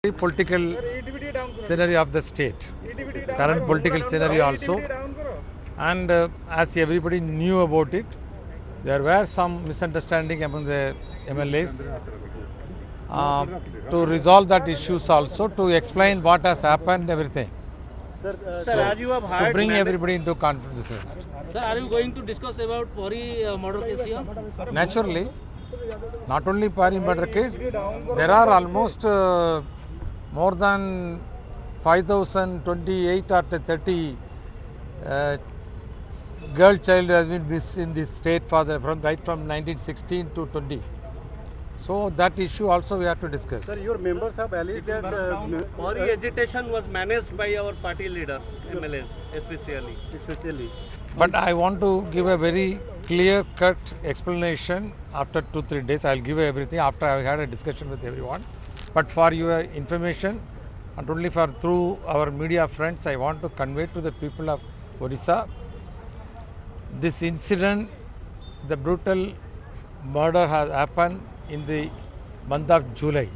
The political scenario of the state, current political scenario also, and as everybody knew about it, there were some misunderstanding among the MLAs. To resolve that issues also, to explain what has happened, everything. Sir, as you have To heard, bring everybody into confidence with that. sir, are you going to discuss about Pori murder case here? Naturally, not only Pari murder case, there are almost more than 5,028 or 30 girl child has been missed in this state from right from 1916 to 20. So that issue also we have to discuss. Sir, your members have alleged that Pori agitation was managed by our party leaders, MLAs especially. But I want to give a very clear-cut explanation after 2-3 days. I'll give everything after I had a discussion with everyone. But for your information, and only for through our media friends, I want to convey to the people of Odisha, this incident, the brutal murder has happened in the month of July.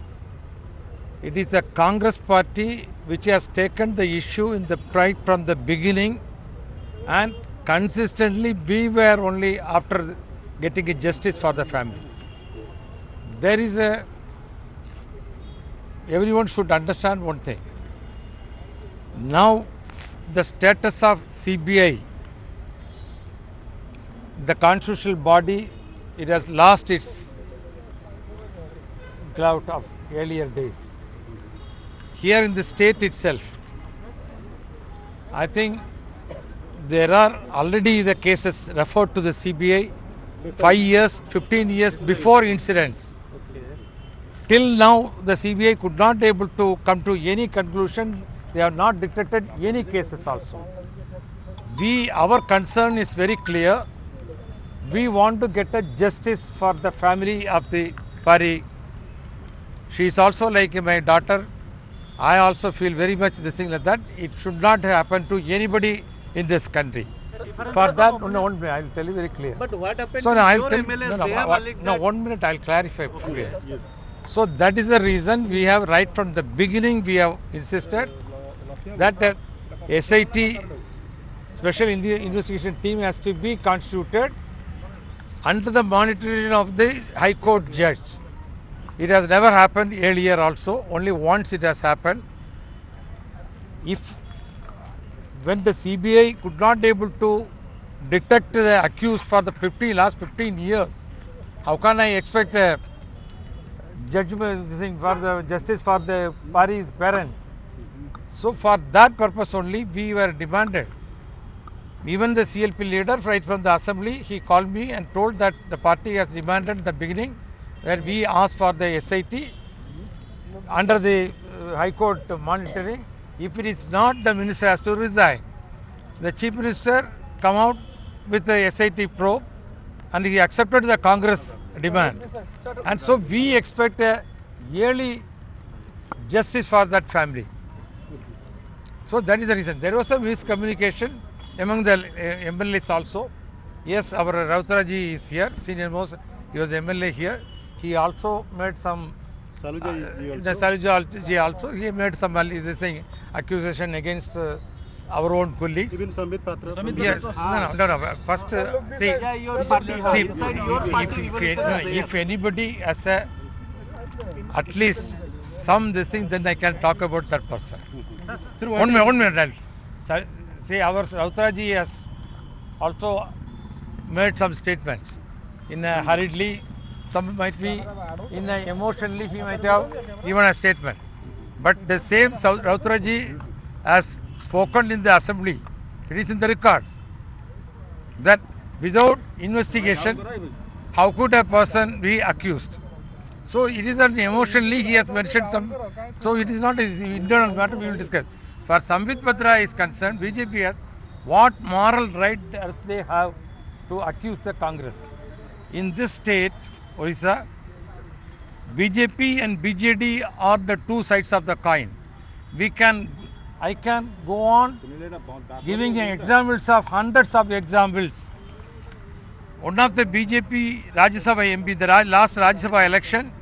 It is the Congress party which has taken the issue in the pride from the beginning, and consistently we were only after getting a justice for the family. There is everyone should understand one thing. Now the status of CBI, the constitutional body, it has lost its clout of earlier days. Here in the state itself, I think there are already the cases referred to the CBI 5 years, 15 years before incidents. Till now, the CBI could not able to come to any conclusion. They have not detected any cases also. Our concern is very clear. We want to get a justice for the family of the Pari. She is also like my daughter. I also feel very much the thing like that. It should not happen to anybody in this country. For that, no, 1 minute, I will tell you very clear. But what happened So to no, I'll your tell, MLAs? no, They have alleged no, that 1 minute, I'll clarify. So that is the reason we have right from the beginning we have insisted that SIT, Special Investigation Team, has to be constituted under the monitoring of the High Court judge. It has never happened earlier also, only once it has happened. When the CBI could not able to detect the accused for the last 15 years, how can I expect a judgment for the justice for the Pari's parents? So for that purpose only we were demanded. Even the CLP leader right from the assembly, he called me and told that the party has demanded at the beginning where we asked for the SIT under the High Court monitoring. If it is not, the minister has to resign. The Chief Minister come out with the SIT probe and he accepted the Congress demand. And so we expect a yearly justice for that family. So that is the reason. There was a miscommunication among the MLAs also. Yes, our Rautaraji is here, senior most. He was MLA here. He also made some. Saluja also. He made some accusation against our own colleagues. even Sambit Patra. Yes, no. First, see, if anybody has at least some this thing, then I can talk about that person. 1 minute. See, our Rautaraji has also made some statements in a hurriedly. Some might be in a emotionally, he might have given a statement. But the same Rautaraji has spoken in the assembly. It is in the record that without investigation, how could a person be accused? So it is an emotionally he has mentioned some. So it is not an internal matter we will discuss. For Sambit Patra is concerned, BJP has what moral right does they have to accuse the Congress? In this state, Odisha, BJP and BJD are the two sides of the coin. I can go on giving examples of hundreds of examples. One of the BJP Rajya Sabha MP, the last Rajya Sabha election,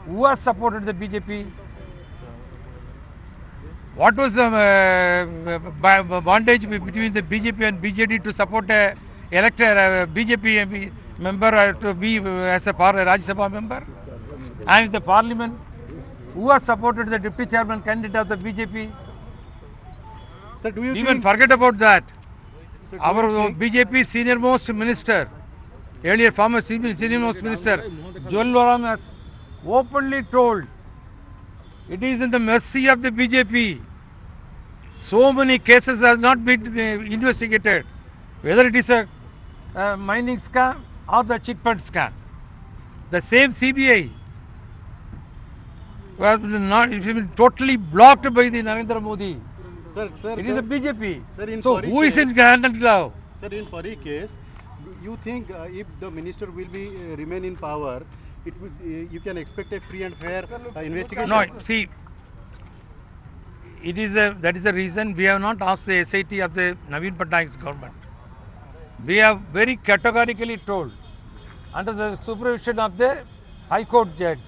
who has supported the BJP? What was the bondage between the BJP and BJD to support a elected BJP MP member to be as a Rajya Sabha member? And the parliament, who has supported the deputy chairman candidate of the BJP? Sir, do you Even think, forget about that. sir, do Our you think- BJP senior most minister, earlier former senior most minister, Joel Loram has openly told it is in the mercy of the BJP. So many cases have not been investigated, whether it is a mining scam or the chit fund scam. The same CBI was not it has been totally blocked by the Narendra Modi. Sir, It is the BJP. Sir, in So Pari who is case- in grand law? Sir, in Pari case, you think if the minister will be remain in power, it would, you can expect a free and fair investigation? No, see, that is the reason we have not asked the SIT of the Naveen Patnaik's government. We have very categorically told, under the supervision of the High Court judge.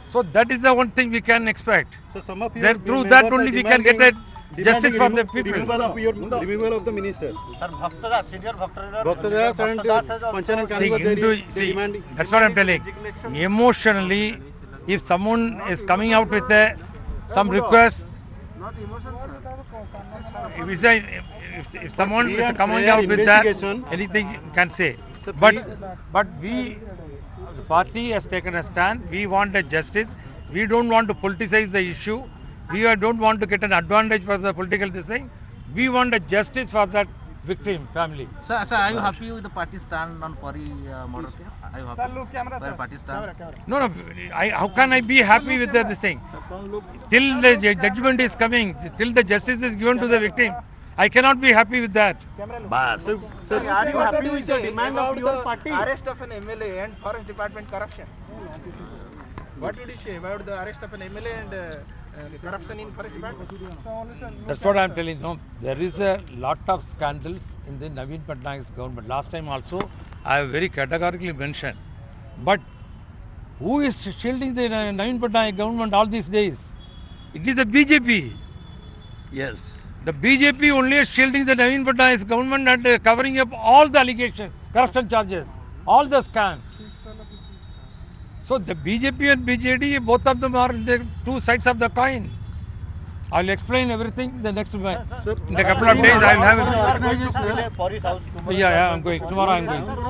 So that is the one thing we can expect. So some of Then your through members that are only we can get demanding- a justice for the demanding people. removal of the minister. Sir, Bhaktadas, senior Bhaktadas Bhaktadas and Panchanan See, Kanwar, they demand. that's what I'm telling. Emotionally, if someone is coming out with some request, if someone Free is and coming fair out with that, investigation. anything can say. Sir, But please- the party has taken a stand. We want a justice. We don't want to politicize the issue. We don't want to get an advantage for the political this thing. We want a justice for that victim family. Sir, are you happy with the party stand on Pari murder case? Are you happy with the party stand? No, how can I be happy with this thing? Till the judgment is coming, till the justice is given to the victim, I cannot be happy with that. Sir, sir, are you happy with the demand of your party? Arrest of an MLA and Forest Department corruption. What would you say about the arrest of an MLA and corruption in Forest Department? That's what I'm telling you. There is a lot of scandals in the Naveen Patnaik's government. Last time also, I have very categorically mentioned. But who is shielding the Naveen Patnaik government all these days? It is the BJP. Yes. The BJP only is shielding the Naveen Patnaik's government and covering up all the allegations, corruption charges, all the scams. So the BJP and BJD, both of them are the two sides of the coin. I will explain everything in the next in a couple of days. I will have. Paris House tomorrow. Yeah, I'm going. Tomorrow I'm going.